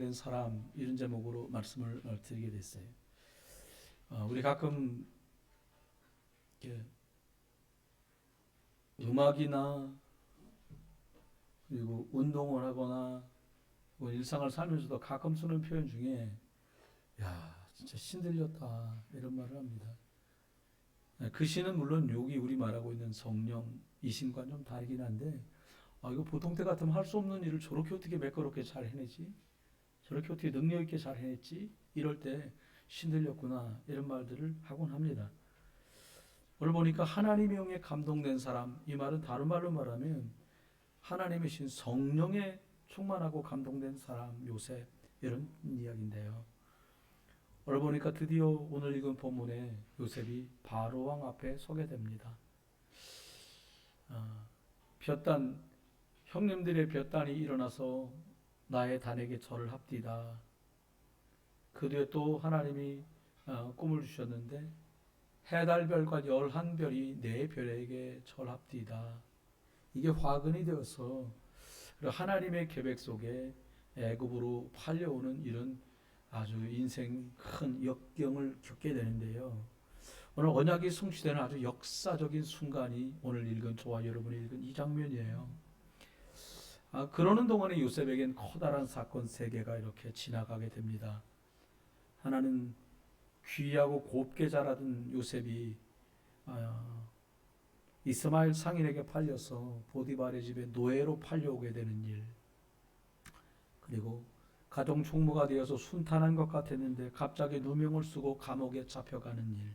된 사람 이런 제목으로 말씀을 드리게 됐어요. 우리 가끔 이렇게 음악이나 그리고 운동을 하거나 일상을 살면서도 가끔 쓰는 표현 중에 야 진짜 신들렸다 이런 말을 합니다. 그 시는 물론 여기 우리 말하고 있는 성령 이신과 좀 다르긴 한데 이거 보통 때 같으면 할 수 없는 일을 저렇게 어떻게 매끄럽게 잘 해내지? 저렇게 어떻게 능력 있게 잘 해냈지? 이럴 때 신들렸구나 이런 말들을 하곤 합니다. 오늘 보니까 하나님의 영에 감동된 사람, 이 말은 다른 말로 말하면 하나님의 신 성령에 충만하고 감동된 사람 요셉, 이런 이야기인데요. 오늘 보니까 드디어 오늘 읽은 본문에 요셉이 바로 왕 앞에 서게 됩니다. 볕단 형님들의 볕단이 일어나서 나의 단에게 절을 합디다. 그 뒤에 또 하나님이 꿈을 주셨는데 해달별과 11별이 내 별에게 절합디다. 이게 화근이 되어서 하나님의 계획 속에 애굽으로 팔려오는 이런 아주 인생 큰 역경을 겪게 되는데요. 오늘 언약이 성취되는 아주 역사적인 순간이 오늘 읽은 저와 여러분이 읽은 이 장면이에요. 그러는 동안에 요셉에겐 커다란 사건 세 개가 이렇게 지나가게 됩니다. 하나는 귀하고 곱게 자라던 요셉이 이스마엘 상인에게 팔려서 보디발의 집에 노예로 팔려오게 되는 일, 그리고 가정 총무가 되어서 순탄한 것 같았는데 갑자기 누명을 쓰고 감옥에 잡혀가는 일,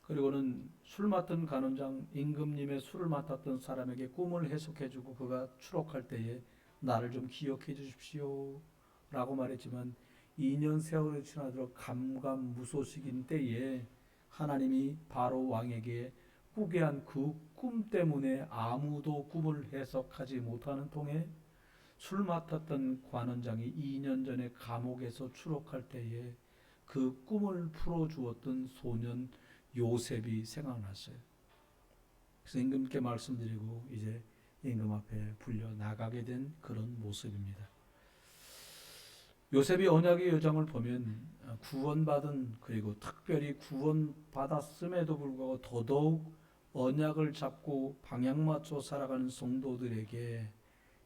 그리고는 술 맡은 간원장 임금님의 술을 맡았던 사람에게 꿈을 해석해주고 그가 추록할 때에 나를 좀 기억해 주십시오 라고 말했지만 2년 세월이 지나도록 감감무소식인 때에 하나님이 바로 왕에게 꾸게 한 그 꿈 때문에 아무도 꿈을 해석하지 못하는 통에 술 맡았던 관원장이 2년 전에 감옥에서 추록할 때에 그 꿈을 풀어주었던 소년 요셉이 생각났어요. 그래서 임금께 말씀드리고 이제 임금 앞에 불려 나가게 된 그런 모습입니다. 요셉이 언약의 여정을 보면 구원받은, 그리고 특별히 구원받았음에도 불구하고 더더욱 언약을 잡고 방향 맞춰 살아가는 성도들에게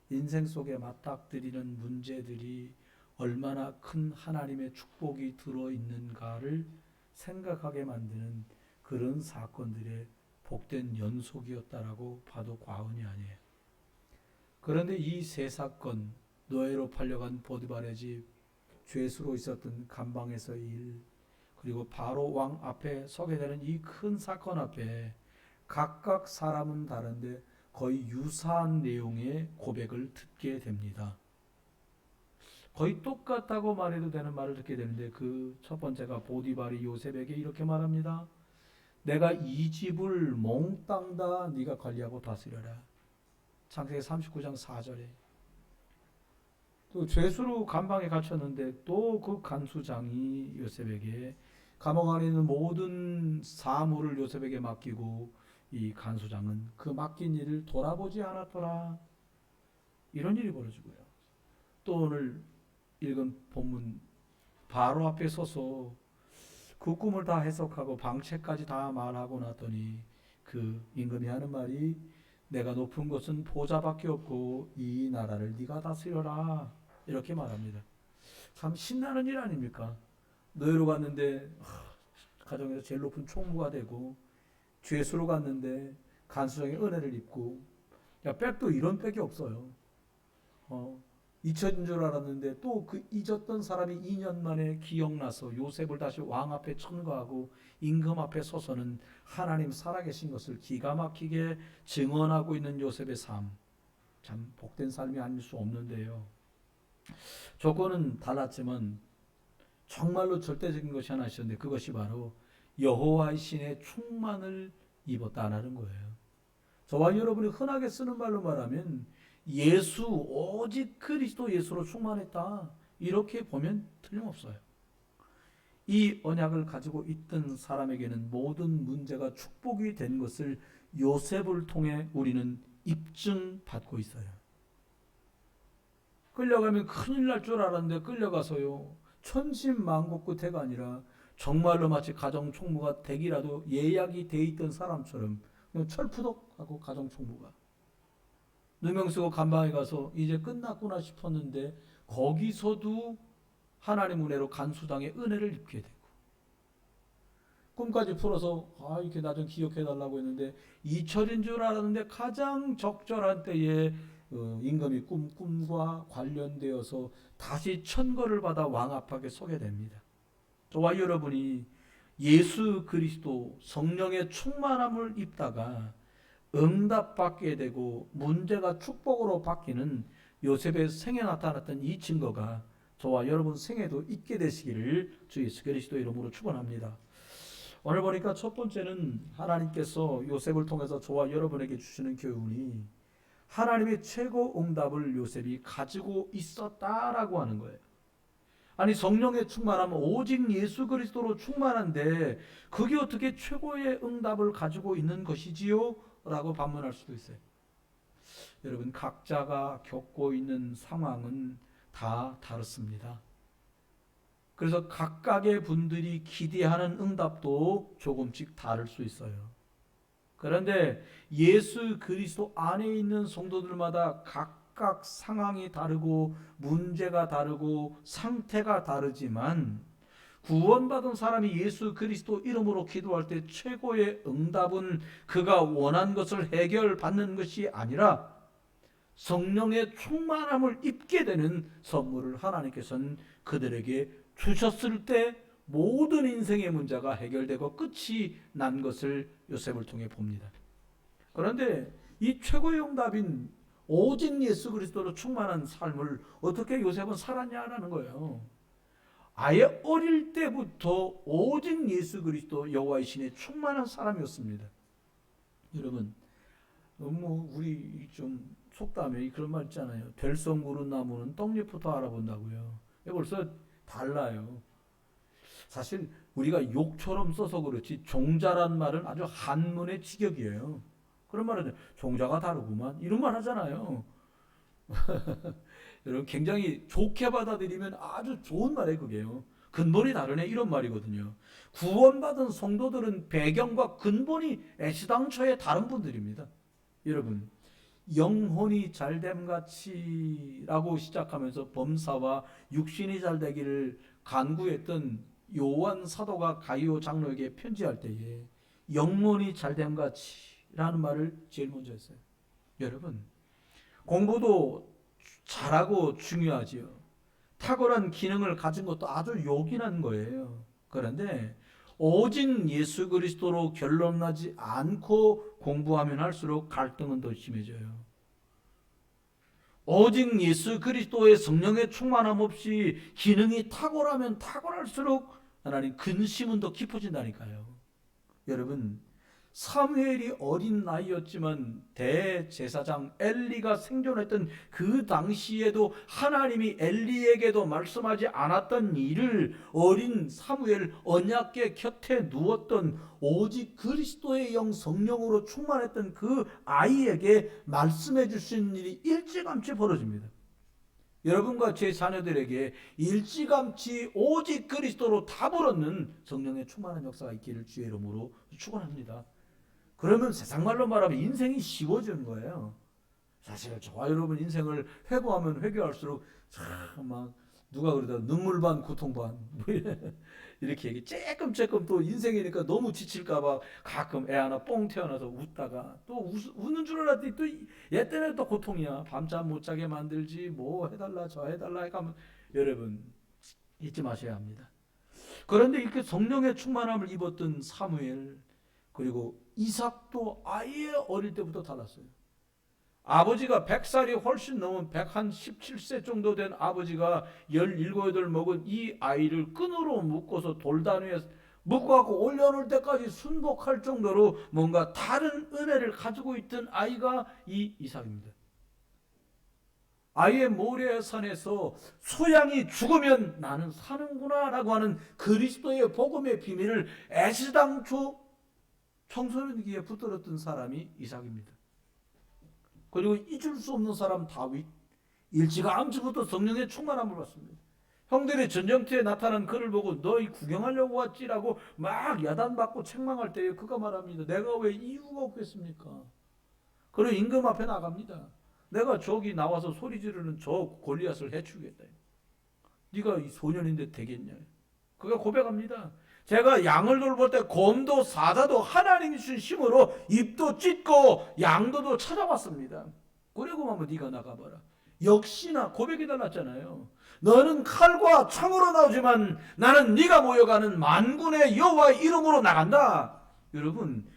인생 속에 맞닥뜨리는 문제들이 얼마나 큰 하나님의 축복이 들어있는가를 생각하게 만드는 그런 사건들의 복된 연속이었다라고 봐도 과언이 아니에요. 그런데 이 세 사건, 노예로 팔려간 보디발의 집, 죄수로 있었던 감방에서의 일, 그리고 바로 왕 앞에 서게 되는 이 큰 사건 앞에 각각 사람은 다른데 거의 유사한 내용의 고백을 듣게 됩니다. 거의 똑같다고 말해도 되는 말을 듣게 되는데 그 첫 번째가 보디발이 요셉에게 이렇게 말합니다. 내가 이 집을 몽땅 다 네가 관리하고 다스려라. 창세기 39장 4절에. 또 죄수로 감방에 갇혔는데 또 그 간수장이 요셉에게 감옥 안에 있는 모든 사물을 요셉에게 맡기고 이 간수장은 그 맡긴 일을 돌아보지 않았더라. 이런 일이 벌어지고요. 또 오늘 읽은 본문 바로 앞에 서서 그 꿈을 다 해석하고 방책까지 다 말하고 났더니 그 임금이 하는 말이 내가 높은 것은 보좌밖에 없고 이 나라를 네가 다스려라 이렇게 말합니다. 참 신나는 일 아닙니까? 노예로 갔는데 가정에서 제일 높은 총무가 되고 죄수로 갔는데 간수장의 은혜를 입고 백도 이런 백이 없어요. 잊혀진 줄 알았는데 또 그 잊었던 사람이 2년 만에 기억나서 요셉을 다시 왕 앞에 청구하고 임금 앞에 서서는 하나님 살아계신 것을 기가 막히게 증언하고 있는 요셉의 삶, 참 복된 삶이 아닐 수 없는데요. 조건은 달랐지만 정말로 절대적인 것이 하나 있었는데 그것이 바로 여호와의 신의 충만을 입었다는 거예요. 저와 여러분이 흔하게 쓰는 말로 말하면 예수, 오직 그리스도 예수로 충만했다. 이렇게 보면 틀림없어요. 이 언약을 가지고 있던 사람에게는 모든 문제가 축복이 된 것을 요셉을 통해 우리는 입증받고 있어요. 끌려가면 큰일 날 줄 알았는데 끌려가서요. 천신만고끝태가 아니라 정말로 마치 가정총무가 되기라도 예약이 돼 있던 사람처럼 그냥 철푸덕하고 가정총무가 누명 쓰고 감방에 가서 이제 끝났구나 싶었는데 거기서도 하나님 은혜로 간수당의 은혜를 입게 되고 꿈까지 풀어서 이렇게 나 좀 기억해 달라고 했는데 이철인 줄 알았는데 가장 적절한 때에 임금이 꿈과 관련되어서 다시 천거를 받아 왕 앞에 서게 됩니다. 저와 여러분이 예수 그리스도 성령의 충만함을 입다가 응답받게 되고 문제가 축복으로 바뀌는 요셉의 생에 나타났던 이 증거가 저와 여러분 생에도 있게 되시기를 주 예수 그리스도 이름으로 축원합니다. 오늘 보니까 첫 번째는 하나님께서 요셉을 통해서 저와 여러분에게 주시는 교훈이 하나님의 최고 응답을 요셉이 가지고 있었다라고 하는 거예요. 아니 성령의 충만함은 오직 예수 그리스도로 충만한데 그게 어떻게 최고의 응답을 가지고 있는 것이지요? 라고 반문할 수도 있어요. 여러분 각자가 겪고 있는 상황은 다 다릅니다. 그래서 각각의 분들이 기대하는 응답도 조금씩 다를 수 있어요. 그런데 예수 그리스도 안에 있는 성도들마다 각각 상황이 다르고 문제가 다르고 상태가 다르지만 구원받은 사람이 예수 그리스도 이름으로 기도할 때 최고의 응답은 그가 원한 것을 해결받는 것이 아니라 성령의 충만함을 입게 되는 선물을 하나님께서는 그들에게 주셨을 때 모든 인생의 문제가 해결되고 끝이 난 것을 요셉을 통해 봅니다. 그런데 이 최고의 응답인 오직 예수 그리스도로 충만한 삶을 어떻게 요셉은 살았냐라는 거예요. 아예 어릴 때부터 오직 예수 그리스도 여호와의 신에 충만한 사람이었습니다. 여러분, 우리 좀 속담에 그런 말 있잖아요. 될성 구른 나무는 떡잎부터 알아본다고요. 벌써 달라요. 사실 우리가 욕처럼 써서 그렇지 종자란 말은 아주 한문의 직역이에요. 그런 말은 종자가 다르구만 이런 말 하잖아요. 여러분 굉장히 좋게 받아들이면 아주 좋은 말이에요. 그게요. 근본이 다르네 이런 말이거든요. 구원받은 성도들은 배경과 근본이 애시당초에 다른 분들입니다. 여러분 영혼이 잘됨같이라고 시작하면서 범사와 육신이 잘되기를 간구했던 요한 사도가 가이오 장로에게 편지할 때에 영혼이 잘됨같이라는 말을 제일 먼저 했어요. 여러분 공부도 잘하고 중요하지요. 탁월한 기능을 가진 것도 아주 요긴한 거예요. 그런데 오직 예수 그리스도로 결론나지 않고 공부하면 할수록 갈등은 더 심해져요. 오직 예수 그리스도의 성령의 충만함 없이 기능이 탁월하면 탁월할수록 하나님 근심은 더 깊어진다니까요. 여러분 사무엘이 어린 나이였지만 대제사장 엘리가 생존했던 그 당시에도 하나님이 엘리에게도 말씀하지 않았던 일을 어린 사무엘 언약궤 곁에 누웠던 오직 그리스도의 영 성령으로 충만했던 그 아이에게 말씀해 주신 일이 일찌감치 벌어집니다. 여러분과 제 자녀들에게 일찌감치 오직 그리스도로 다 벌어는 성령의 충만한 역사가 있기를 주의 이름으로 축원합니다. 그러면 세상 말로 말하면 인생이 쉬워지는 거예요. 사실 저와 여러분 인생을 회고하면 회고할수록 막 누가 그러다 눈물 반 고통 반 이렇게 얘기 쬐끔쬐끔 또 인생이니까 너무 지칠까봐 가끔 애 하나 뽕 태어나서 웃다가 또 웃는 줄 알았더니 또 얘 때문에 또 고통이야. 밤잠 못 자게 만들지 뭐 해달라 저 해달라 하면 여러분 잊지 마셔야 합니다. 그런데 이렇게 성령의 충만함을 입었던 사무엘 그리고 이삭도 아예 어릴 때부터 달랐어요. 아버지가 100살이 훨씬 넘은 117세 정도 된 아버지가 17, 8 먹은 이 아이를 끈으로 묶어서 돌단 위에 묶어갖고 올려놓을 때까지 순복할 정도로 뭔가 다른 은혜를 가지고 있던 아이가 이 이삭입니다. 아예 모래산에서 소양이 죽으면 나는 사는구나 라고 하는 그리스도의 복음의 비밀을 애시당초 청소년기에 붙들었던 사람이 이삭입니다. 그리고 잊을 수 없는 사람 다윗. 일찌감치부터 성령의 충만함을 받습니다. 형들이 전쟁터에 나타난 그를 보고 너희 구경하려고 왔지라고 막 야단받고 책망할 때에 그가 말합니다. 내가 왜 이유가 없겠습니까? 그리고 임금 앞에 나갑니다. 내가 저기 나와서 소리 지르는 저 골리앗을 해치우겠다. 네가 이 소년인데 되겠냐? 그가 고백합니다. 제가 양을 돌볼 때 곰도 사자도 하나님이 주신 힘으로 입도 찢고 양도도 찾아봤습니다. 그리고 하면 네가 나가봐라. 역시나 고백이 달랐잖아요. 너는 칼과 창으로 나오지만 나는 네가 모여가는 만군의 여호와의 이름으로 나간다. 여러분,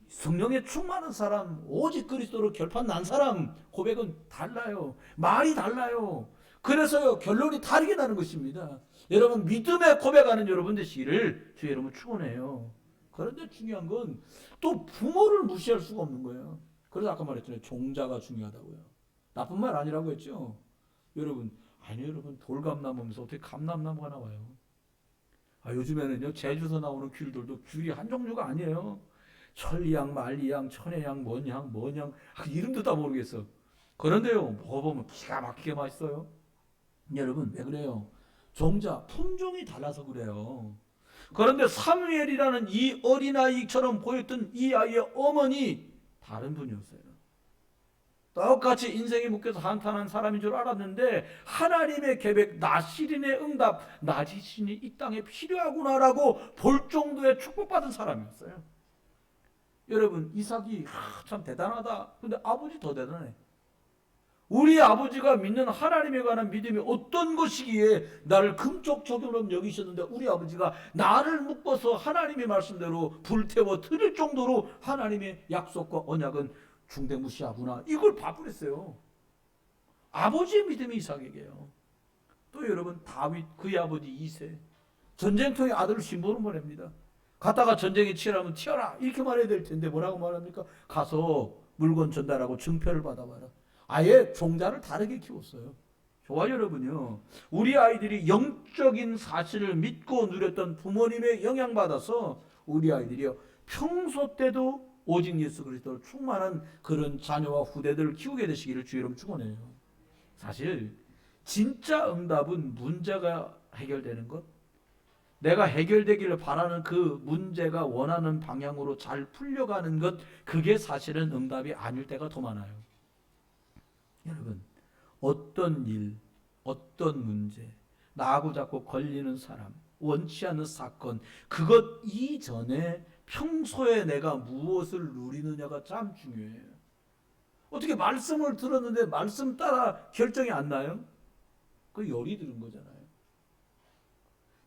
성령에 충만한 사람, 오직 그리스도로 결판 난 사람 고백은 달라요. 말이 달라요. 그래서요, 결론이 다르게 나는 것입니다. 여러분, 믿음에 고백하는 여러분 되시기를 주의 이름으로 축원해요. 그런데 중요한 건 또 부모를 무시할 수가 없는 거예요. 그래서 아까 말했잖아요. 종자가 중요하다고요. 나쁜 말 아니라고 했죠. 여러분, 아니 여러분, 돌감나무면서 어떻게 감람나무가 나와요? 요즘에는요, 제주에서 나오는 귤들도 귤이 한 종류가 아니에요. 천리향, 만리향, 천혜향, 뭔향, 이름도 다 모르겠어. 그런데요, 먹어보면 기가 막히게 맛있어요. 여러분, 왜 그래요? 종자, 품종이 달라서 그래요. 그런데 사무엘이라는 이 어린아이처럼 보였던 이 아이의 어머니 다른 분이었어요. 똑같이 인생이 묶여서 한탄한 사람인 줄 알았는데 하나님의 계획, 나시린의 응답, 나시린이 이 땅에 필요하구나라고 볼 정도의 축복받은 사람이었어요. 여러분, 이삭이 참 대단하다. 근데 아버지 더 대단해. 우리 아버지가 믿는 하나님에 관한 믿음이 어떤 것이기에 나를 금쪽적으로 여기셨는데 우리 아버지가 나를 묶어서 하나님의 말씀대로 불태워 드릴 정도로 하나님의 약속과 언약은 중대무시하구나. 이걸 봐버렸어요. 아버지의 믿음이 이삭에게요. 또 여러분, 다윗 그의 아버지 이세 전쟁통에 아들을 신부로 보냅니다. 갔다가 전쟁에 치라면 튀어라 이렇게 말해야 될 텐데 뭐라고 말합니까? 가서 물건 전달하고 증표를 받아봐라. 아예 종자를 다르게 키웠어요. 좋아요, 여러분요. 우리 아이들이 영적인 사실을 믿고 누렸던 부모님의 영향받아서 우리 아이들이요, 평소 때도 오직 예수 그리스도를 충만한 그런 자녀와 후대들을 키우게 되시기를 주의 이름 축원해요. 사실 진짜 응답은 문제가 해결되는 것, 내가 해결되기를 바라는 그 문제가 원하는 방향으로 잘 풀려가는 것, 그게 사실은 응답이 아닐 때가 더 많아요. 여러분, 어떤 일, 어떤 문제, 나하고 자꾸 걸리는 사람, 원치 않는 사건, 그것 이전에 평소에 내가 무엇을 누리느냐가 참 중요해요. 어떻게 말씀을 들었는데 말씀 따라 결정이 안 나요? 그 열이 드는 거잖아요.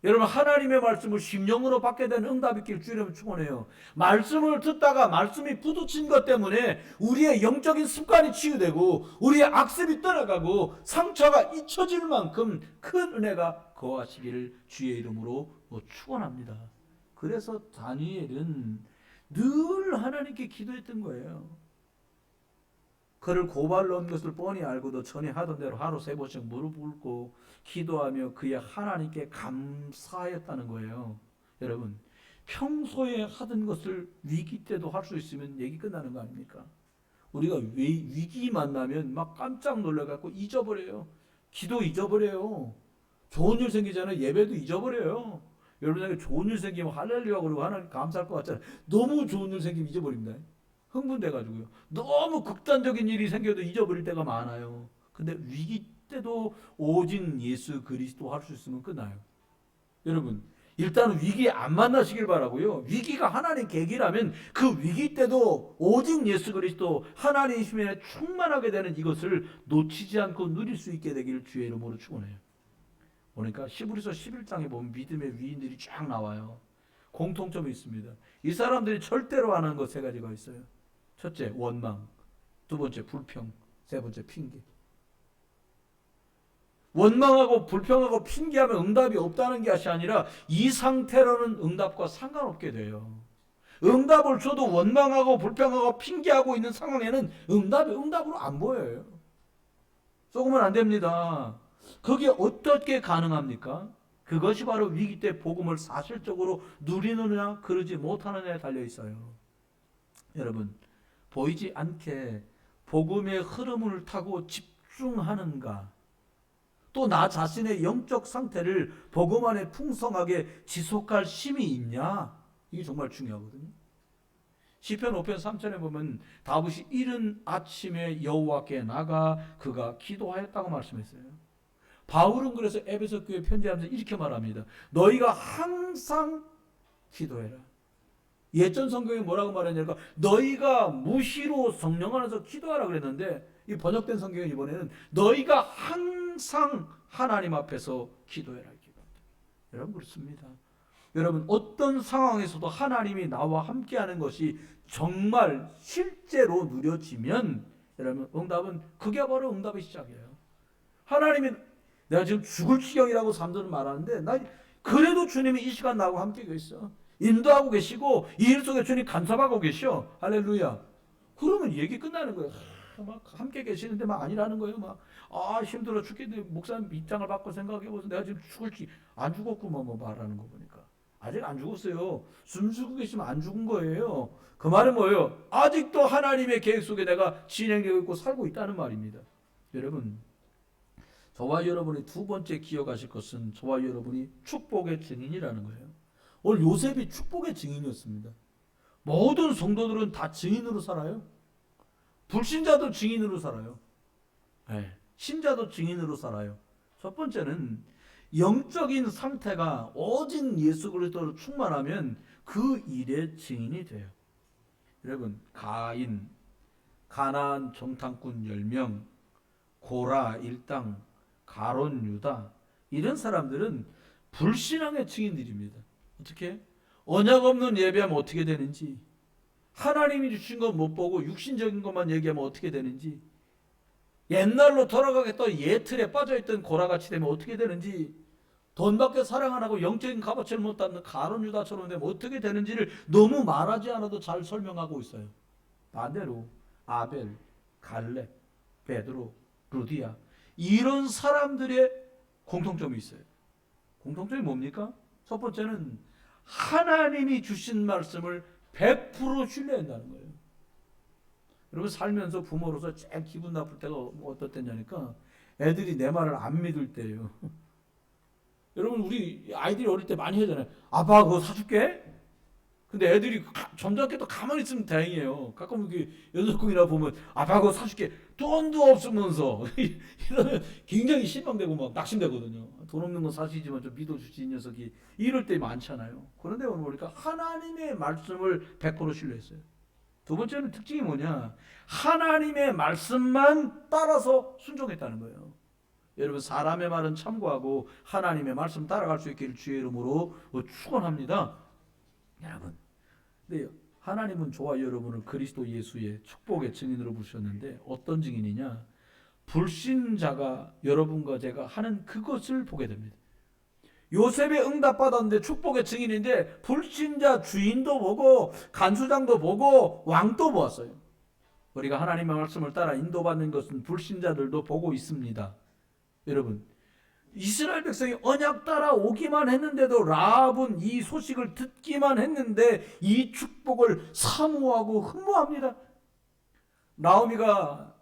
여러분, 하나님의 말씀을 심령으로 받게 된 응답 있길 주님을 축원해요. 말씀을 듣다가 말씀이 부딪힌 것 때문에 우리의 영적인 습관이 치유되고 우리의 악습이 떠나가고 상처가 잊혀질 만큼 큰 은혜가 거하시기를 주의 이름으로 축원합니다. 그래서 다니엘은 늘 하나님께 기도했던 거예요. 그를 고발 넣은 것을 뻔히 알고도 전에 하던 대로 하루 3번씩 무릎 꿇고 기도하며 그의 하나님께 감사하였다는 거예요. 여러분, 평소에 하던 것을 위기 때도 할 수 있으면 얘기 끝나는 거 아닙니까? 우리가 위기 만나면 막 깜짝 놀라갖고 잊어버려요. 기도 잊어버려요. 좋은 일 생기잖아요. 예배도 잊어버려요. 여러분에게 좋은 일 생기면 할렐루야 그러고 하나님 감사할 것 같잖아요. 너무 좋은 일 생기면 잊어버립니다. 흥분돼가지고요. 너무 극단적인 일이 생겨도 잊어버릴 때가 많아요. 근데 위기 때도 오직 예수 그리스도 할 수 있으면 끝나요. 여러분, 일단 위기에 안 만나시길 바라고요. 위기가 하나님 계기라면 그 위기 때도 오직 예수 그리스도 하나님의 힘에 충만하게 되는 이것을 놓치지 않고 누릴 수 있게 되기를 주의 이름으로 축원해요. 그러니까 히브리서 11장에 보면 믿음의 위인들이 쫙 나와요. 공통점이 있습니다. 이 사람들이 절대로 안 하는 것 3가지가 있어요. 첫째, 원망. 두 번째, 불평. 세 번째, 핑계. 원망하고 불평하고 핑계하면 응답이 없다는 것이 아니라 이 상태로는 응답과 상관없게 돼요. 응답을 줘도 원망하고 불평하고 핑계하고 있는 상황에는 응답이 응답으로 안 보여요. 썩으면 안 됩니다. 그게 어떻게 가능합니까? 그것이 바로 위기 때 복음을 사실적으로 누리느냐 그러지 못하느냐에 달려 있어요. 여러분, 보이지 않게 복음의 흐름을 타고 집중하는가, 또 나 자신의 영적 상태를 복음 안에 풍성하게 지속할 힘이 있냐? 이게 정말 중요하거든요. 시편 5편 3편에 보면 다윗이 이른 아침에 여호와께 나가 그가 기도하였다고 말씀했어요. 바울은 그래서 에베소 교회 편지하면서 이렇게 말합니다. 너희가 항상 기도해라. 예전 성경에 뭐라고 말했냐니까 너희가 무시로 성령 안에서 기도하라 그랬는데 이 번역된 성경은 이번에는 너희가 항상 하나님 앞에서 기도해라. 여러분 그렇습니다. 여러분 어떤 상황에서도 하나님이 나와 함께하는 것이 정말 실제로 누려지면 여러분 응답은 그게 바로 응답의 시작이에요. 하나님이 내가 지금 죽을 지경이라고 사람들은 말하는데 나 그래도 주님이 이 시간 나하고 함께 계셔. 인도하고 계시고 이 일 속에 주님 간섭하고 계셔. 할렐루야. 그러면 얘기 끝나는 거예요. 막 함께 계시는데 막 아니라는 거예요. 막 힘들어 죽겠는데 목사님 입장을 바꿔 생각해보세요. 내가 지금 죽을지 안 죽었구만 뭐 말하는 거 보니까 아직 안 죽었어요. 숨 쉬고 계시면 안 죽은 거예요. 그 말은 뭐예요? 아직도 하나님의 계획 속에 내가 진행되고 있고 살고 있다는 말입니다. 여러분 저와 여러분이 두 번째 기억하실 것은 저와 여러분이 축복의 증인이라는 거예요. 오늘 요셉이 축복의 증인이었습니다. 모든 성도들은 다 증인으로 살아요. 불신자도 증인으로 살아요. 네. 신자도 증인으로 살아요. 첫 번째는 영적인 상태가 오직 예수 그리스도로 충만하면 그 일의 증인이 돼요. 여러분 가인, 가나안 정탐꾼 10명, 고라 일당, 가론 유다 이런 사람들은 불신앙의 증인들입니다. 어떻게? 언약 없는 예배하면 어떻게 되는지, 하나님이 주신 것 못 보고 육신적인 것만 얘기하면 어떻게 되는지, 옛날로 돌아가겠다 예틀에 빠져있던 고라같이 되면 어떻게 되는지, 돈밖에 사랑 안 하고 영적인 값어치를 못 갖는 가론 유다처럼 되면 어떻게 되는지를 너무 말하지 않아도 잘 설명하고 있어요. 반대로 아벨, 갈렙, 베드로, 루디아 이런 사람들의 공통점이 있어요. 공통점이 뭡니까? 첫 번째는 하나님이 주신 말씀을 100% 신뢰한다는 거예요. 여러분 살면서 부모로서 제일 기분 나쁠 때가 어떨 때냐니까 애들이 내 말을 안 믿을 때예요. 여러분 우리 아이들이 어릴 때 많이 하잖아요. 아빠 그거 사줄게. 근데 애들이 점잖게 또 가만히 있으면 다행이에요. 가끔 이렇게 연속공이나 보면 아빠 그거 사줄게. 돈도 없으면서 이러면 굉장히 실망되고 막 낙심되거든요. 돈 없는 건 사실이지만 좀 믿어주지 이 녀석이 이럴 때 많잖아요. 그런데 오늘 보니까 하나님의 말씀을 100% 신뢰했어요. 두 번째는 특징이 뭐냐? 하나님의 말씀만 따라서 순종했다는 거예요. 여러분 사람의 말은 참고하고 하나님의 말씀 따라갈 수 있기를 주의 이름으로 축원합니다. 여러분, 근데 하나님은 저와 여러분을 그리스도 예수의 축복의 증인으로 부르셨는데 어떤 증인이냐? 불신자가 여러분과 제가 하는 그것을 보게 됩니다. 요셉의 응답받았는데 축복의 증인인데 불신자 주인도 보고 간수장도 보고 왕도 보았어요. 우리가 하나님의 말씀을 따라 인도받는 것은 불신자들도 보고 있습니다. 여러분 이스라엘 백성이 언약 따라 오기만 했는데도 라합은 이 소식을 듣기만 했는데 이 축복을 사모하고 흠모합니다. 나오미가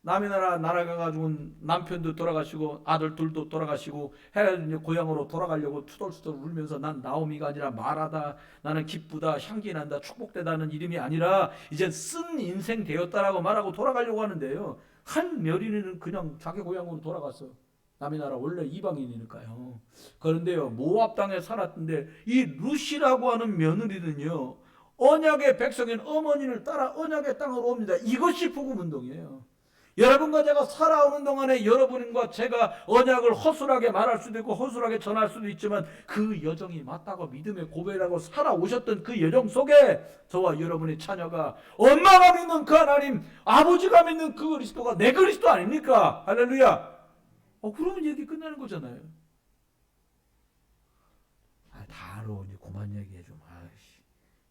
남의 나라 날아가가지고 남편도 돌아가시고 아들 둘도 돌아가시고 해가지고 고향으로 돌아가려고 투덜투덜 울면서 난 나오미가 아니라 마라다. 나는 기쁘다 향기 난다 축복되다는 이름이 아니라 이제 쓴 인생 되었다라고 말하고 돌아가려고 하는데요. 한 며느리는 그냥 자기 고향으로 돌아갔어. 남의 나라 원래 이방인이니까요. 그런데요 모압 땅에 살았는데 이 룻이라고 하는 며느리는요 언약의 백성인 어머니를 따라 언약의 땅으로 옵니다. 이것이 복음 운동이에요. 여러분과 제가 살아오는 동안에 여러분과 제가 언약을 허술하게 말할 수도 있고 허술하게 전할 수도 있지만 그 여정이 맞다고 믿음의 고백하고 살아오셨던 그 여정 속에 저와 여러분의 자녀가 엄마가 믿는 그 하나님, 아버지가 믿는 그 그리스도가 내 그리스도 아닙니까? 할렐루야. 그러면 얘기 끝나는 거잖아요. 다로 이제 그만 얘기해 좀.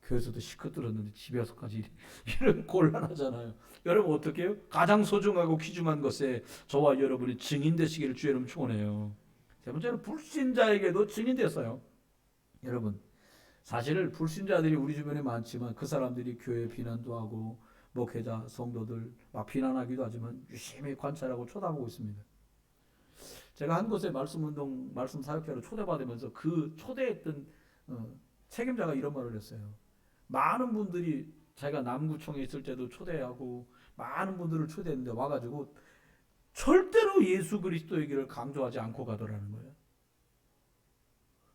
교회에서도 시컷 들었는데 집에 와서까지 이런 곤란하잖아요. 여러분 어떻게 해요? 가장 소중하고 귀중한 것에 저와 여러분이 증인 되시기를 주의 이름으로 축원해요. 세 번째는 불신자에게도 증인됐어요. 여러분 사실 불신자들이 우리 주변에 많지만 그 사람들이 교회 비난도 하고 목회자 성도들 막 비난하기도 하지만 유심히 관찰하고 쳐다보고 있습니다. 제가 한 곳에 말씀운동 말씀 사역자로 초대받으면서 그 초대했던 책임자가 이런 말을 했어요. 많은 분들이 제가 남구청에 있을 때도 초대하고 많은 분들을 초대했는데 와가지고 절대로 예수 그리스도 얘기를 강조하지 않고 가더라는 거예요.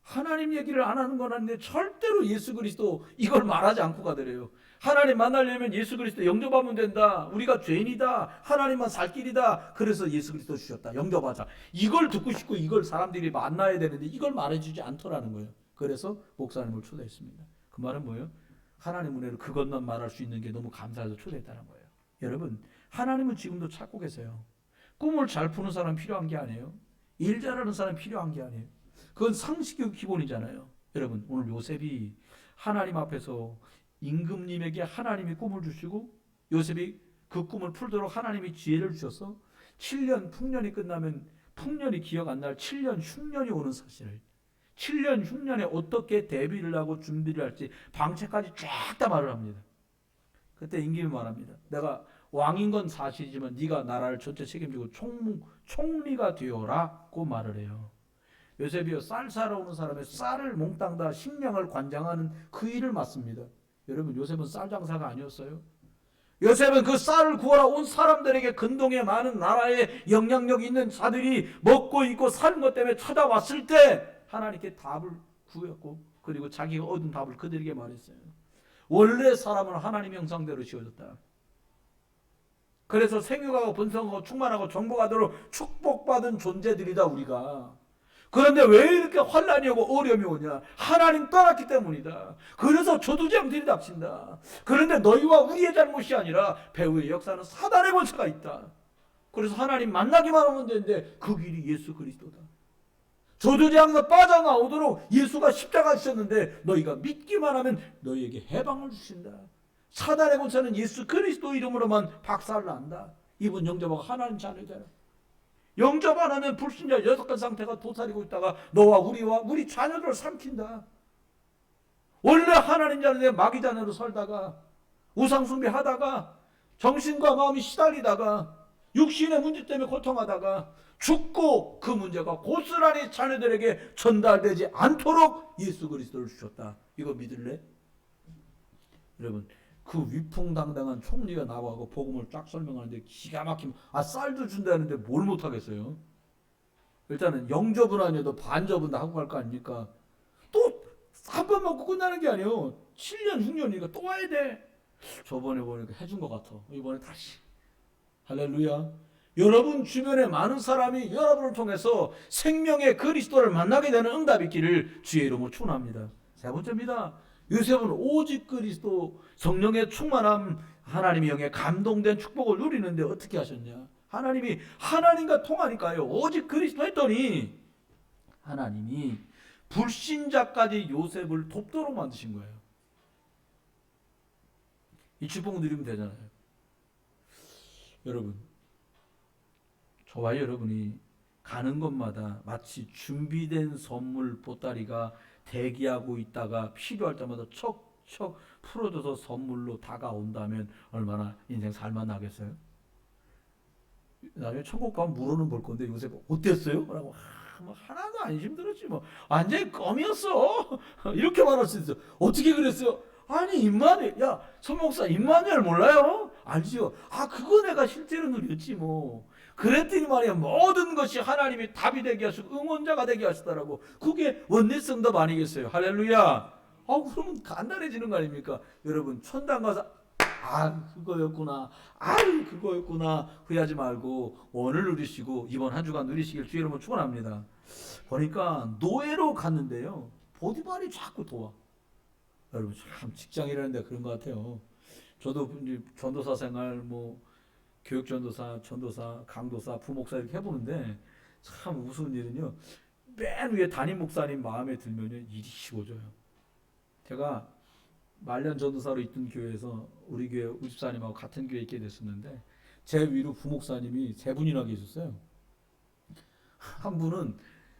하나님 얘기를 안 하는 건 아닌데 절대로 예수 그리스도 이걸 말하지 않고 가더래요. 하나님 만나려면 예수 그리스도 영접하면 된다. 우리가 죄인이다. 하나님만 살 길이다. 그래서 예수 그리스도 주셨다. 영접하자. 이걸 듣고 싶고 이걸 사람들이 만나야 되는데 이걸 말해주지 않더라는 거예요. 그래서 목사님을 초대했습니다. 그 말은 뭐예요? 하나님 은혜로 그것만 말할 수 있는 게 너무 감사해서 초대했다는 거예요. 여러분, 하나님은 지금도 찾고 계세요. 꿈을 잘 푸는 사람 필요한 게 아니에요. 일 잘하는 사람 필요한 게 아니에요. 그건 상식의 기본이잖아요. 여러분, 오늘 요셉이 하나님 앞에서 임금님에게 하나님이 꿈을 주시고 요셉이 그 꿈을 풀도록 하나님이 지혜를 주셔서 7년 풍년이 끝나면 풍년이 기억 안 날 7년 흉년이 오는 사실을 7년 흉년에 어떻게 대비를 하고 준비를 할지 방책까지 쫙 다 말을 합니다. 그때 임금이 말합니다. 내가 왕인 건 사실이지만 네가 나라를 전체 책임지고 총리가 되어라고 말을 해요. 요셉이요, 쌀 사러 오는 사람의 쌀을 몽땅 다 식량을 관장하는 그 일을 맡습니다. 여러분, 요셉은 쌀 장사가 아니었어요. 요셉은 그 쌀을 구하러 온 사람들에게 근동에 많은 나라에 영향력 있는 자들이 먹고 있고 사는 것 때문에 찾아왔을 때 하나님께 답을 구했고 그리고 자기가 얻은 답을 그들에게 말했어요. 원래 사람은 하나님 형상대로 지어졌다. 그래서 생육하고 번성하고 충만하고 정복하도록 축복받은 존재들이다 우리가. 그런데 왜 이렇게 환난이 오고 어려움이 오냐? 하나님 떠났기 때문이다. 그래서 저두지암들이 닥친다. 그런데 너희와 우리의 잘못이 아니라 배후의 역사는 사단의 권세가 있다. 그래서 하나님 만나기만 하면 되는데 그 길이 예수 그리스도다. 저두지암에서 빠져나오도록 예수가 십자가 지셨는데 너희가 믿기만 하면 너희에게 해방을 주신다. 사단의 권세는 예수 그리스도 이름으로만 박살난다. 이분 영접하고 하나님 자녀 되라. 영접 안 하면 불신자 6가지 상태가 도사리고 있다가 너와 우리와 우리 자녀들을 삼킨다. 원래 하나님 자녀인데 마귀 자녀로 살다가 우상숭배하다가 정신과 마음이 시달리다가 육신의 문제 때문에 고통하다가 죽고 그 문제가 고스란히 자녀들에게 전달되지 않도록 예수 그리스도를 주셨다. 이거 믿을래? 여러분, 그 위풍당당한 총리가 나와서 복음을 쫙 설명하는데 기가 막히면 쌀도 준다는데 뭘 못하겠어요. 일단은 영접은 아니어도 반접은 다 하고 갈 거 아닙니까? 또 한 번 먹고 끝나는 게 아니에요. 7년 흉년이니까 또 와야 돼. 저번에 보니까 해준 것 같아. 이번에 다시. 할렐루야. 여러분 주변에 많은 사람이 여러분을 통해서 생명의 그리스도를 만나게 되는 응답이 있기를 주의 이름으로 축원합니다. 세 번째입니다. 요셉은 오직 그리스도 성령의 충만함 하나님의 영에 감동된 축복을 누리는데 어떻게 하셨냐? 하나님이 하나님과 통하니까요. 오직 그리스도 했더니 하나님이 불신자까지 요셉을 돕도록 만드신 거예요. 이 축복을 누리면 되잖아요. 여러분, 저와 여러분이 가는 곳마다 마치 준비된 선물 보따리가 대기하고 있다가 필요할 때마다 척척 풀어줘서 선물로 다가온다면 얼마나 인생 살만하겠어요? 나중에 천국 가면 물어는 볼 건데 요새 어땠어요? 라고 뭐 하나도 안 힘들었지 뭐 완전히 껌이었어. 이렇게 말할 수 있어. 어떻게 그랬어요? 아니 임마누엘, 야 손목사 임마누엘 몰라요? 알지요? 아 그거 내가 실제로 누렸지 뭐. 그랬더니 말이야 모든 것이 하나님이 답이 되게 하시고 응원자가 되게 하시더라고. 그게 원리스 응답 아니겠어요? 할렐루야. 그러면 간단해지는 거 아닙니까? 여러분 천당 가서 그거였구나. 그거였구나. 후회하지 말고 오늘 누리시고 이번 한 주간 누리시길 주의 이름으로 축원합니다. 보니까 노예로 갔는데요. 보디발이 자꾸 도와. 여러분 참 직장이라는 데 그런 것 같아요. 저도 전도사 생활 뭐 교육전도사, 전도사, 강도사, 부목사 이렇게 해보는데 참 우스운 일은요. 맨 위에 담임 목사님 마음에 들면요. 일이 쉬워져요. 제가 말년 전도사로 있던 교회에서 우리 교회 우집사님하고 같은 교회에 있게 됐었는데 제 위로 부목사님이 세 분이나 계셨어요. 한 분은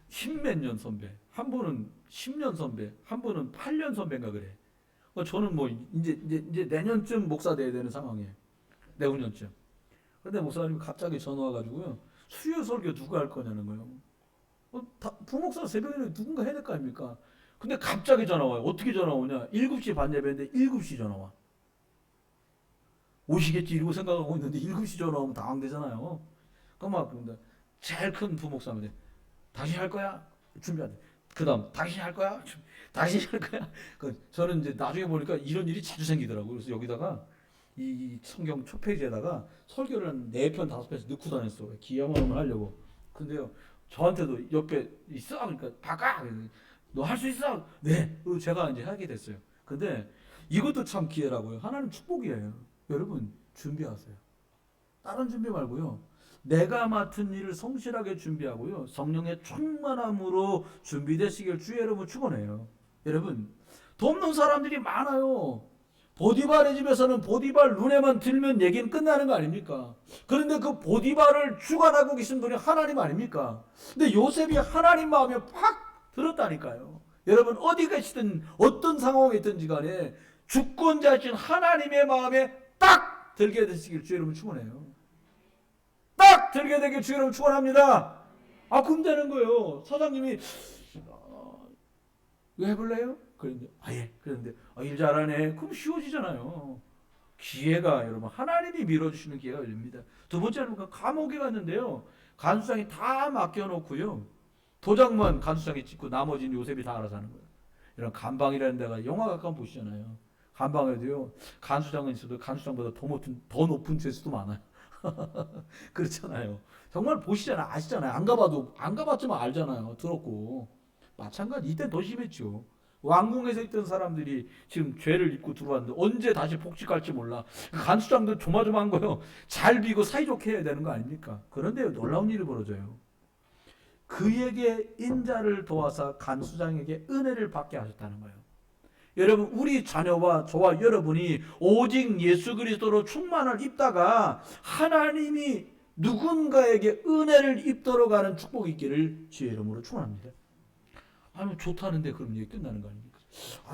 10몇 년 선배, 한 분은 10년 선배, 한 분은 8년 선배인가 그래. 저는 뭐 이제 내년쯤 목사 돼야 되는 상황이에요. 내후년쯤. 근데 목사님이 갑자기 전화 와가지고요. 수요 설교 누가 할 거냐는 거예요. 부목사 새벽에 누군가 해야 될 거 아닙니까? 근데 갑자기 전화 와요. 어떻게 전화 오냐? 7시 반 예배인데 7시 전화 와. 오시겠지 이러고 생각하고 있는데 7시 전화 오면 당황되잖아요. 그러면 제일 큰 부목사인데 당신 할 거야? 준비하자. 그 다음 당신 할 거야? 당신 할 거야? 저는 이제 나중에 보니까 이런 일이 자주 생기더라고요. 그래서 여기다가 이 성경 첫 페이지에다가 설교를 한 4편 5편씩 넣고 다녔어. 기양원을 하려고. 근데요 저한테도 옆에 있어. 그러니까 바꿔. 너 할 수 있어? 네. 그리고 제가 이제 하게 됐어요. 근데 이것도 참 기회라고요. 하나님 축복이에요. 여러분 준비하세요. 다른 준비 말고요. 내가 맡은 일을 성실하게 준비하고요. 성령의 충만함으로 준비되시길 주의 여러분 축원해요. 여러분 돕는 사람들이 많아요. 보디발의 집에서는 보디발 눈에만 들면 얘기는 끝나는 거 아닙니까? 그런데 그 보디발을 주관하고 계신 분이 하나님 아닙니까? 근데 요셉이 하나님 마음에 팍 들었다니까요. 여러분 어디 계시든 어떤 상황에 있든지 간에 주권자이신 하나님의 마음에 딱 들게 되시길 주의 여러분 축원해요. 딱 들게 되길 주의 여러분 축원합니다. 그럼 되는 거예요. 사장님이 이거 해볼래요? 그런데 예. 그런데 일 잘하네. 그럼 쉬워지잖아요. 기회가 여러분 하나님이 밀어주시는 기회가 열립니다. 두 번째는 감옥에 갔는데요. 간수장이 다 맡겨놓고요. 도장만 간수장이 찍고 나머지는 요셉이 다 알아서 하는 거예요. 이런 감방이라는 데가 영화 가끔 보시잖아요. 감방에도요. 간수장은 있어도 간수장보다 더 높은 죄수도 많아요. 그렇잖아요. 정말 보시잖아요. 아시잖아요. 안 가봤지만 알잖아요. 들었고. 마찬가지 이때 더 심했죠. 왕궁에서 있던 사람들이 지금 죄를 입고 들어왔는데 언제 다시 복직할지 몰라. 간수장도 조마조마한 거요. 잘 비고 사이좋게 해야 되는 거 아닙니까? 그런데 놀라운 일이 벌어져요. 그에게 인자를 도와서 간수장에게 은혜를 받게 하셨다는 거예요. 여러분 우리 자녀와 저와 여러분이 오직 예수 그리스도로 충만을 입다가 하나님이 누군가에게 은혜를 입도록 하는 축복이 있기를 주의 이름으로 축원합니다. 좋다는데 그럼 이게 끝나는 거 아닙니까?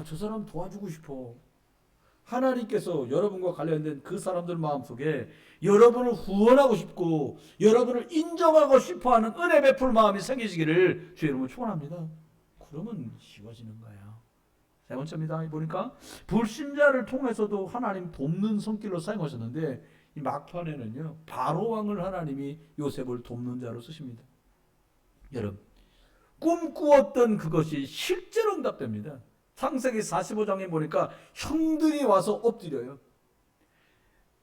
저 사람 도와주고 싶어. 하나님께서 여러분과 관련된 그 사람들 마음속에 여러분을 후원하고 싶고 여러분을 인정하고 싶어하는 은혜 베풀 마음이 생기시기를 주의 이름으로 축원합니다. 그러면 쉬워지는 거예요. 세 번째입니다. 보니까 불신자를 통해서도 하나님 돕는 손길로 사용하셨는데 이 막판에는요 바로 왕을 하나님이 요셉을 돕는 자로 쓰십니다. 여러분 꿈꾸었던 그것이 실제로 응답됩니다. 창세기 45장에 보니까 형들이 와서 엎드려요.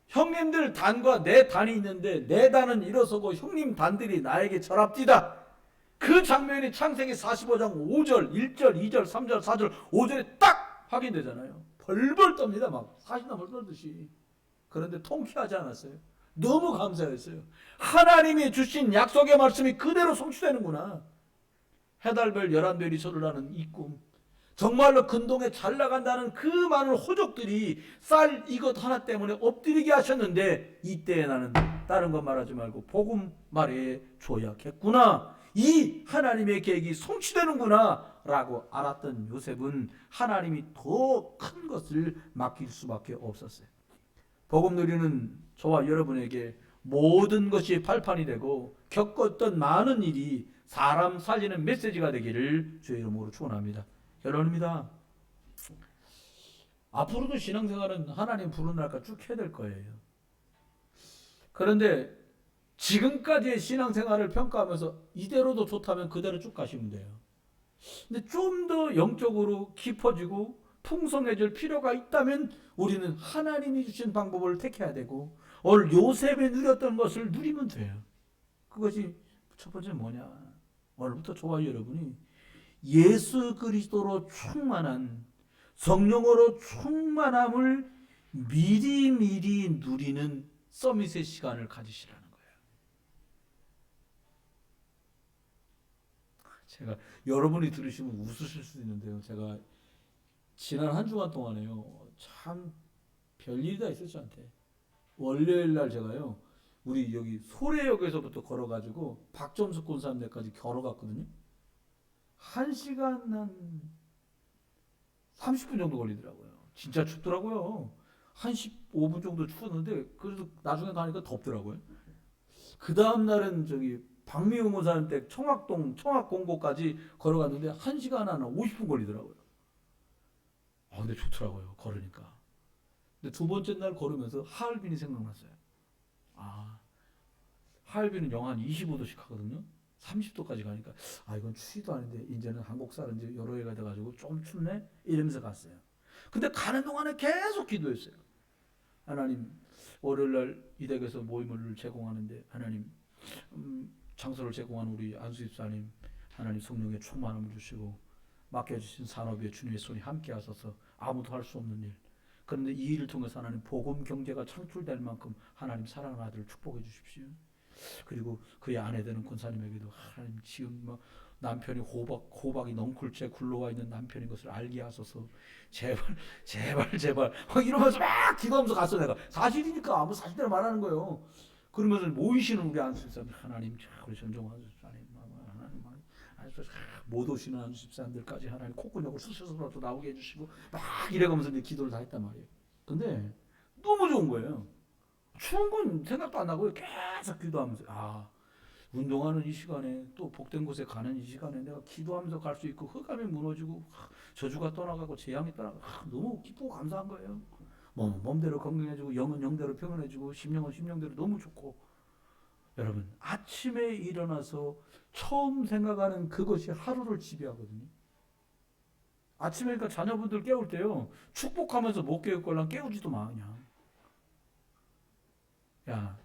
형님들 단과 내 단이 있는데 내 단은 일어서고 형님 단들이 나에게 절합디다. 그 장면이 창세기 45장 5절, 1절, 2절, 3절, 4절, 5절에 딱 확인되잖아요. 벌벌 떱니다. 막 사시나물 떨듯이. 그런데 통쾌하지 않았어요. 너무 감사했어요. 하나님이 주신 약속의 말씀이 그대로 성취되는구나. 해달별 11별이 절을 하는 이 꿈. 정말로 근동에 잘 나간다는 그 많은 호족들이 쌀 이것 하나 때문에 엎드리게 하셨는데 이때에 나는 다른 것 말하지 말고 복음 말에 조약했구나. 이 하나님의 계획이 성취되는구나 라고 알았던 요셉은 하나님이 더 큰 것을 맡길 수밖에 없었어요. 복음 누리는 저와 여러분에게 모든 것이 발판이 되고 겪었던 많은 일이 사람 살리는 메시지가 되기를 주의 이름으로 축원합니다. 결론입니다. 앞으로도 신앙생활은 하나님 부르는 날까지 쭉 해야 될 거예요. 그런데 지금까지의 신앙생활을 평가하면서 이대로도 좋다면 그대로 쭉 가시면 돼요. 근데 좀 더 영적으로 깊어지고 풍성해질 필요가 있다면 우리는 하나님이 주신 방법을 택해야 되고 오늘 요셉이 누렸던 것을 누리면 돼요. 그것이 첫 번째 뭐냐? 오늘부터 저와 여러분이 예수 그리스도로 충만한 성령으로 충만함을 미리미리 누리는 서밋의 시간을 가지시라는 거예요. 제가 여러분이 들으시면 웃으실 수도 있는데요. 제가 지난 한 주간 동안에요. 참 별일이 다 있어요. 저한테. 월요일 날 제가요. 우리 여기 소래역에서부터 걸어가지고 박점숙 권사님네까지 걸어갔거든요. 1시간 한 30분 정도 걸리더라고요. 진짜 춥더라고요. 한 15분 정도 추웠는데 그래도 나중에 가니까 덥더라고요. 그 다음 날은 저기 박미호 목사님 댁 청학동 청학공고까지 걸어갔는데 1시간 하나 50분 걸리더라고요. 근데 좋더라고요. 걸으니까. 근데 두 번째 날 걸으면서 하얼빈이 생각났어요. 하얼빈은 영하 한 25도씩 하거든요. 30도까지 가니까 이건 추위도 아닌데 이제는 한국 사람 이제 여러 해가 돼가지고 좀 춥네 이러면서 갔어요. 근데 가는 동안에 계속 기도했어요. 하나님, 월요일날 이 댁에서 모임을 제공하는데 하나님, 장소를 제공한 우리 안수 집사님, 하나님 성령의 충만함을 주시고 맡겨주신 산업에 주님의 손이 함께 하셔서 아무도 할 수 없는 일, 그런데 이 일을 통해서 하나님 복음 경제가 창출될 만큼 하나님 사랑하는 아들을 축복해 주십시오. 그리고 그의 아내 되는 권사님에게도 하나님 지금 남편이 호박이 넝쿨째 굴러와 있는 남편인 것을 알게 하소서. 제발 이러면서 막 기도하면서 갔어. 내가 사실이니까 아무 사실대로 말하는 거예요. 그러면서 모이시는 우리 안수집사님, 하나님 우리 전종환 집사님, 하나님 못 오시는 안수집사님들까지 하나님 콧구녕을 수셔서라도 나오게 해주시고 막 이래가면서 이제 기도를 다 했단 말이에요. 근데 너무 좋은 거예요. 추운 건 생각도 안 나고요. 계속 기도하면서 운동하는 이 시간에 또 복된 곳에 가는 이 시간에 내가 기도하면서 갈 수 있고 흑암이 무너지고 저주가 떠나가고 재앙이 떠나가고 너무 기쁘고 감사한 거예요. 몸대로 건강해지고 영은 영대로 평안해지고 심령은 심령대로 너무 좋고. 여러분, 아침에 일어나서 처음 생각하는 그것이 하루를 지배하거든요. 아침에 그러니까 자녀분들 깨울 때요, 축복하면서 못 깨울 거랑 깨우지도 마. 그냥 야,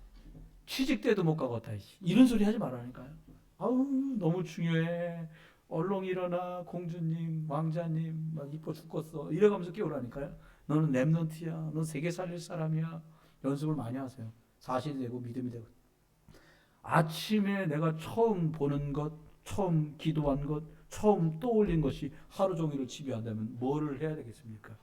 취직 때도 못 가겠다 이런 소리 하지 말라니까요. 너무 중요해. 얼렁 일어나 공주님 왕자님 막 이뻐 죽겠어 이래가면서 깨우라니까요. 너는 랩넌트야. 넌 세계 살릴 사람이야. 연습을 많이 하세요. 사실이 되고 믿음이 되고. 아침에 내가 처음 보는 것, 처음 기도한 것, 처음 떠올린 것이 하루 종일을 지배한다면 뭐를 해야 되겠습니까?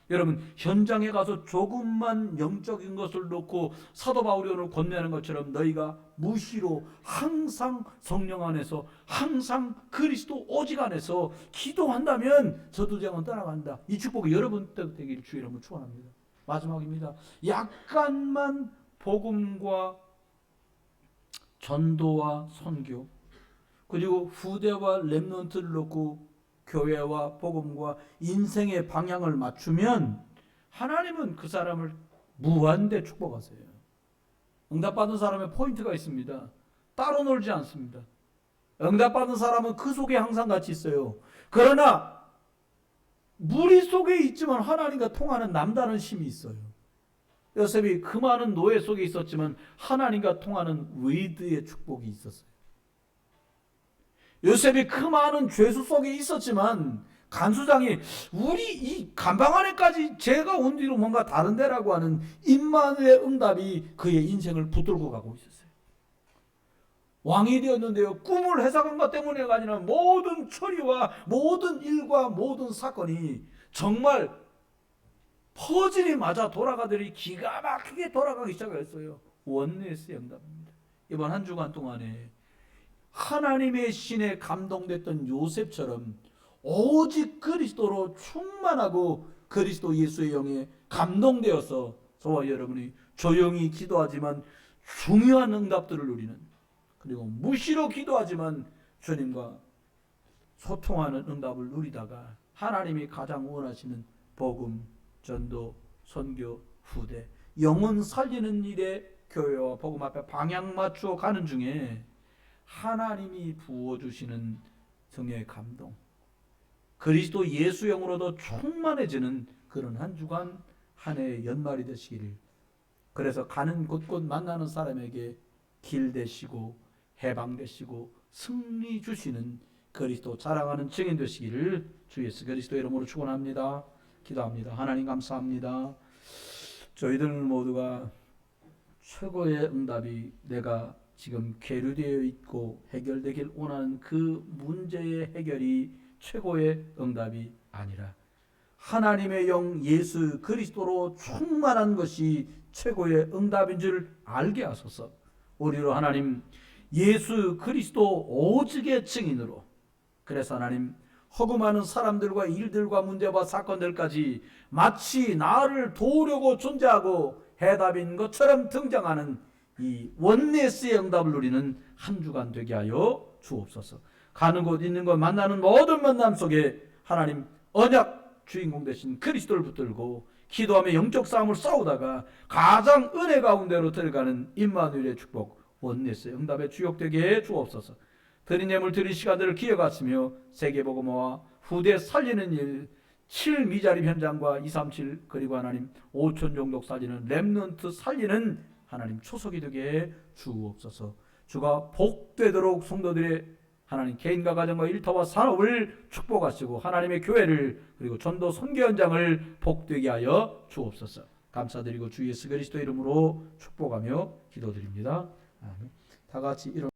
여러분, 현장에 가서 조금만 영적인 것을 놓고 사도 바울이 오늘 권면하는 것처럼 너희가 무시로 항상 성령 안에서, 항상 그리스도 오직 안에서 기도한다면 저두장은 떠나간다. 이 축복이 여러분 때도 되기를 주의 이름으로 축원합니다. 마지막입니다. 약간만 복음과 전도와 선교, 그리고 후대와 렘넌트를 놓고 교회와 복음과 인생의 방향을 맞추면 하나님은 그 사람을 무한대 축복하세요. 응답받은 사람의 포인트가 있습니다. 따로 놀지 않습니다. 응답받은 사람은 그 속에 항상 같이 있어요. 그러나 무리 속에 있지만 하나님과 통하는 남다른 힘이 있어요. 요셉이 그 많은 노예 속에 있었지만 하나님과 통하는 웨이드의 축복이 있었어요. 요셉이 그 많은 죄수 속에 있었지만 간수장이 우리 이 감방 안에까지 제가 온 뒤로 뭔가 다른 데라고 하는 임마누의 응답이 그의 인생을 붙들고 가고 있었어요. 왕이 되었는데요, 꿈을 해석한 것 때문에가 아니라 모든 처리와 모든 일과 모든 사건이 정말 퍼즐이 맞아 돌아가더니 기가 막히게 돌아가기 시작했어요. 원네스의 응답입니다. 이번 한 주간 동안에 하나님의 신에 감동됐던 요셉처럼 오직 그리스도로 충만하고 그리스도 예수의 영에 감동되어서 저와 여러분이 조용히 기도하지만 중요한 응답들을 누리는, 그리고 무시로 기도하지만 주님과 소통하는 응답을 누리다가 하나님이 가장 원하시는 복음, 전도, 선교, 후대, 영혼 살리는 일에 교회와 복음 앞에 방향 맞추어 가는 중에 하나님이 부어주시는 성령의 감동, 그리스도 예수 영으로도 충만해지는 그런 한 주간 한 해의 연말이 되시기를, 그래서 가는 곳곳 만나는 사람에게 길 되시고 해방 되시고 승리 주시는 그리스도 자랑하는 증인 되시기를 주 예수 그리스도 이름으로 축원합니다. 기도합니다. 하나님 감사합니다. 저희들 모두가 최고의 응답이 내가 지금 계류되어 있고 해결되길 원하는 그 문제의 해결이 최고의 응답이 아니라 하나님의 영 예수 그리스도로 충만한 것이 최고의 응답인 줄 알게 하소서. 우리로 하나님 예수 그리스도 오직의 증인으로, 그래서 하나님 허구 많은 사람들과 일들과 문제와 사건들까지 마치 나를 도우려고 존재하고 해답인 것처럼 등장하는 이 원네스의 응답을 누리는 한 주간 되게 하여 주옵소서. 가는 곳 있는 곳 만나는 모든 만남 속에 하나님 언약 주인공 되신 그리스도를 붙들고 기도하며 영적 싸움을 싸우다가 가장 은혜 가운데로 들어가는 임마누엘의 축복, 원네스의 응답의 주역 되게 해 주옵소서. 드린 예물 드린 시간들을 기억하시며 세계복음화와 후대 살리는 일, 7미자립 현장과 237 그리고 하나님 5천 종족 살리는 렘넌트 살리는 하나님 초석이 되게 해 주옵소서. 주가 복되도록 성도들의 하나님 개인과 가정과 일터와 산업을 축복하시고 하나님의 교회를 그리고 전도 선교 현장을 복되게 하여 주옵소서. 감사드리고 주 예수 그리스도 이름으로 축복하며 기도드립니다. 아멘. 다 같이 일어나